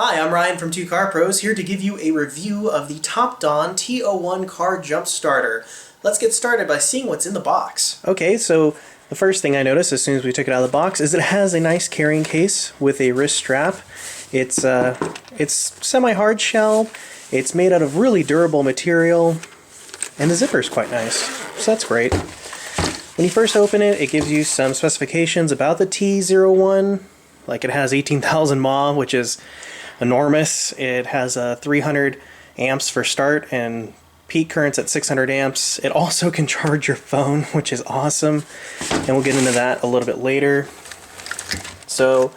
Hi, I'm Ryan from 2 Car Pros, here to give you a review of the Topdon T01 Car Jump Starter. Let's get started by seeing what's in the box. Okay, so the first thing I noticed as soon as we took it out of the box is it has a nice carrying case with a wrist strap. It's semi-hard shell, it's made out of really durable material, and the zipper's quite nice, so that's great. When you first open it, it gives you some specifications about the T01. Like, it has 18,000 mAh, which is enormous. It has 300 amps for start and peak currents at 600 amps. It also can charge your phone, which is awesome, and we'll get into that a little bit later. So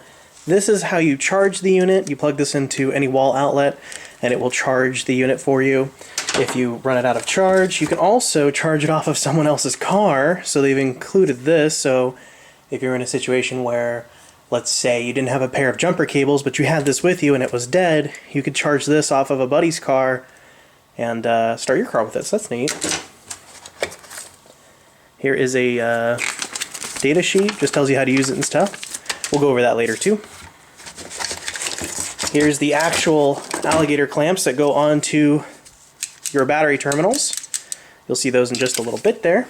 this is how you charge the unit. You plug this into any wall outlet and it will charge the unit for you. If you run it out of charge, you can also charge it off of someone else's car. So they've included this, so if you're in a situation where, let's say you didn't have a pair of jumper cables, but you had this with you and it was dead, you could charge this off of a buddy's car and start your car with it, so that's neat. Here is a data sheet, just tells you how to use it and stuff. We'll go over that later too. Here's the actual alligator clamps that go onto your battery terminals. You'll see those in just a little bit there.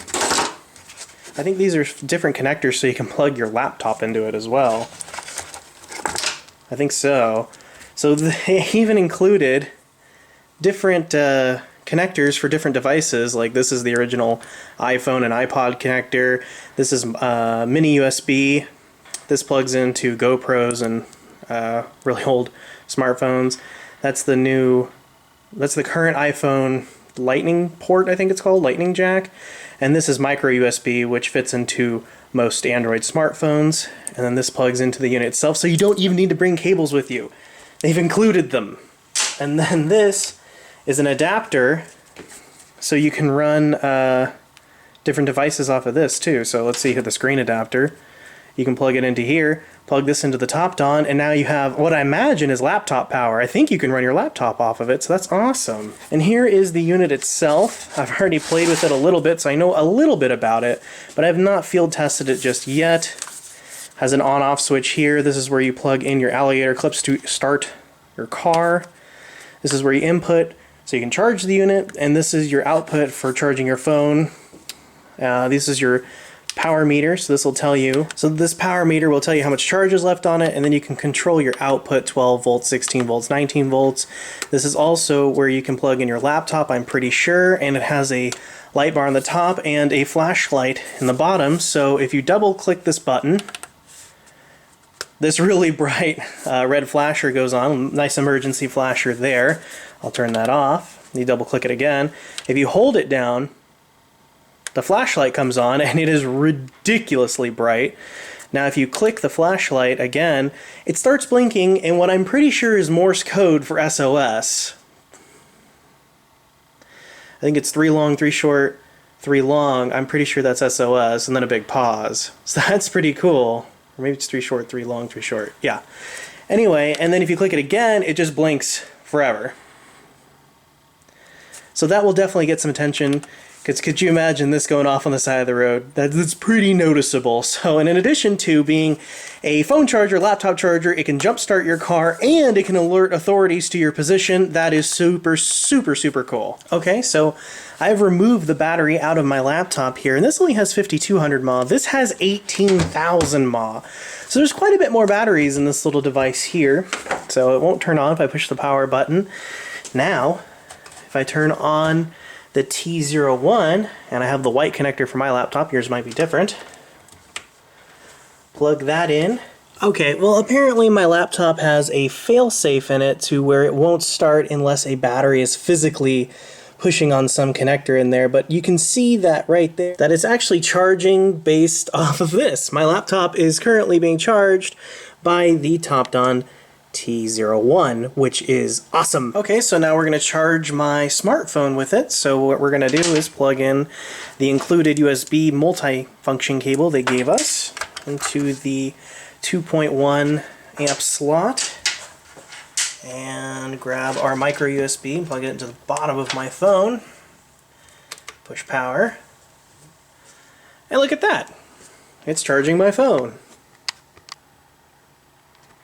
I think these are different connectors so you can plug your laptop into it as well. I think so. So they even included different connectors for different devices. Like, this is the original iPhone and iPod connector. This is mini USB. This plugs into GoPros and really old smartphones. That's the current iPhone Lightning port, I think it's called, Lightning jack. And this is micro USB, which fits into most Android smartphones. And then this plugs into the unit itself, so you don't even need to bring cables with you. They've included them. And then this is an adapter, so you can run different devices off of this too. So let's see here, the screen adapter. You can plug it into here, plug this into the Topdon, and now you have what I imagine is laptop power. I think you can run your laptop off of it, so that's awesome. And here is the unit itself. I've already played with it a little bit, so I know a little bit about it, but I have not field tested it just yet. Has an on-off switch here. This is where you plug in your alligator clips to start your car. This is where you input, so you can charge the unit, and this is your output for charging your phone. This is your power meter, so this will tell you. So this power meter will tell you how much charge is left on it, and then you can control your output, 12 volts, 16 volts, 19 volts. This is also where you can plug in your laptop, I'm pretty sure, and it has a light bar on the top and a flashlight in the bottom. So if you double click this button, this really bright red flasher goes on. Nice emergency flasher there. I'll turn that off. You double click it again. If you hold it down, the flashlight comes on, and it is ridiculously bright. Now if you click the flashlight again, it starts blinking in what I'm pretty sure is Morse code for SOS. I think it's 3 long, 3 short, 3 long. I'm pretty sure that's SOS, and then a big pause. So that's pretty cool. Or maybe it's 3 short, 3 long, 3 short. Yeah. Anyway, and then if you click it again, it just blinks forever. So that will definitely get some attention. Because could you imagine this going off on the side of the road? That's pretty noticeable. So, and in addition to being a phone charger, laptop charger, it can jumpstart your car and it can alert authorities to your position. That is super, super, super cool. Okay, so I've removed the battery out of my laptop here, and this only has 5,200 mAh. This has 18,000 mAh. So there's quite a bit more batteries in this little device here. So it won't turn on if I push the power button. Now, if I turn on the T01, and I have the white connector for my laptop, yours might be different. Plug that in. Okay, well apparently my laptop has a fail-safe in it to where it won't start unless a battery is physically pushing on some connector in there, but you can see that right there, that it's actually charging based off of this. My laptop is currently being charged by the Topdon T01, which is awesome. Okay, so now we're going to charge my smartphone with it. So what we're going to do is plug in the included USB multi-function cable they gave us into the 2.1 amp slot, and grab our micro USB and plug it into the bottom of my phone. Push power, and look at that, it's charging my phone.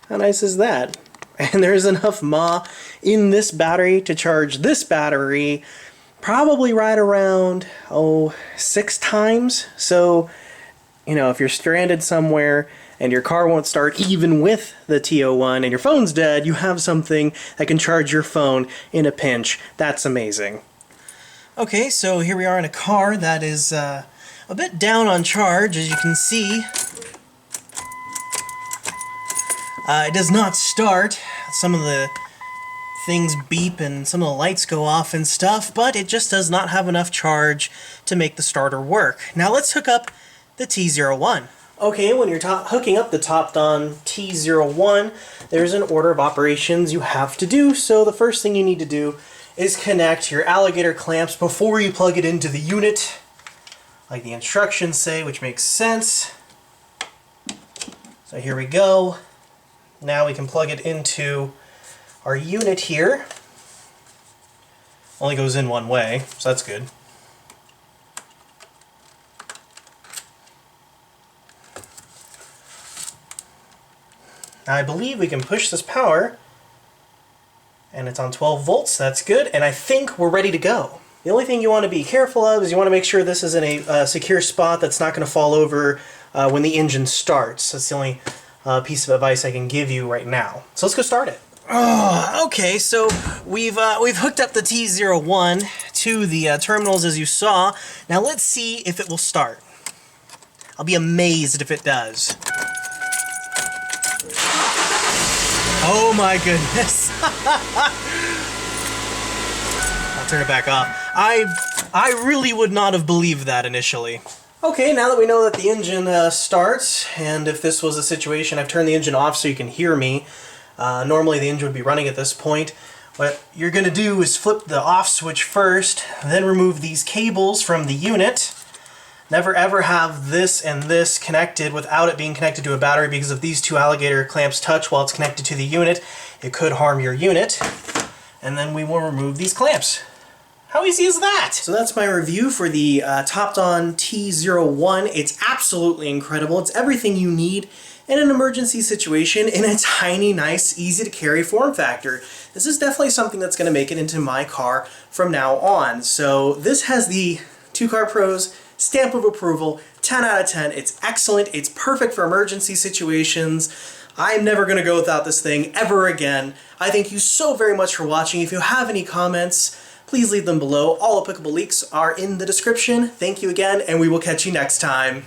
How nice is that? And there's enough mAh in this battery to charge this battery probably right around, 6 times. So, you know, if you're stranded somewhere and your car won't start even with the T01 and your phone's dead, you have something that can charge your phone in a pinch. That's amazing. Okay, so here we are in a car that is a bit down on charge, as you can see. It does not start. Some of the things beep and some of the lights go off and stuff, but it just does not have enough charge to make the starter work. Now let's hook up the T01. Okay, when you're hooking up the Topdon T01, there's an order of operations you have to do. So the first thing you need to do is connect your alligator clamps before you plug it into the unit, like the instructions say, which makes sense. So here we go. Now we can plug it into our unit here. Only goes in one way, so that's good. Now I believe we can push this power, and it's on 12 volts, that's good, and I think we're ready to go. The only thing you want to be careful of is you want to make sure this is in a secure spot that's not going to fall over when the engine starts. That's the only piece of advice I can give you right now. So let's go start it. Oh, okay, so we've hooked up the T01 to the terminals, as you saw. Now let's see if it will start. I'll be amazed if it does. Oh my goodness. I'll turn it back off. I really would not have believed that initially. Okay, now that we know that the engine starts, and if this was a situation, I've turned the engine off so you can hear me. Normally the engine would be running at this point. What you're going to do is flip the off switch first, then remove these cables from the unit. Never ever have this and this connected without it being connected to a battery, because if these two alligator clamps touch while it's connected to the unit, it could harm your unit. And then we will remove these clamps. How easy is that? So that's my review for the Topdon T01. It's absolutely incredible. It's everything you need in an emergency situation in a tiny, nice, easy to carry form factor. This is definitely something that's going to make it into my car from now on. So this has the 2Car Pro's stamp of approval, 10 out of 10. It's excellent. It's perfect for emergency situations. I'm never going to go without this thing ever again. I thank you so very much for watching. If you have any comments, please leave them below. All applicable links are in the description. Thank you again, and we will catch you next time.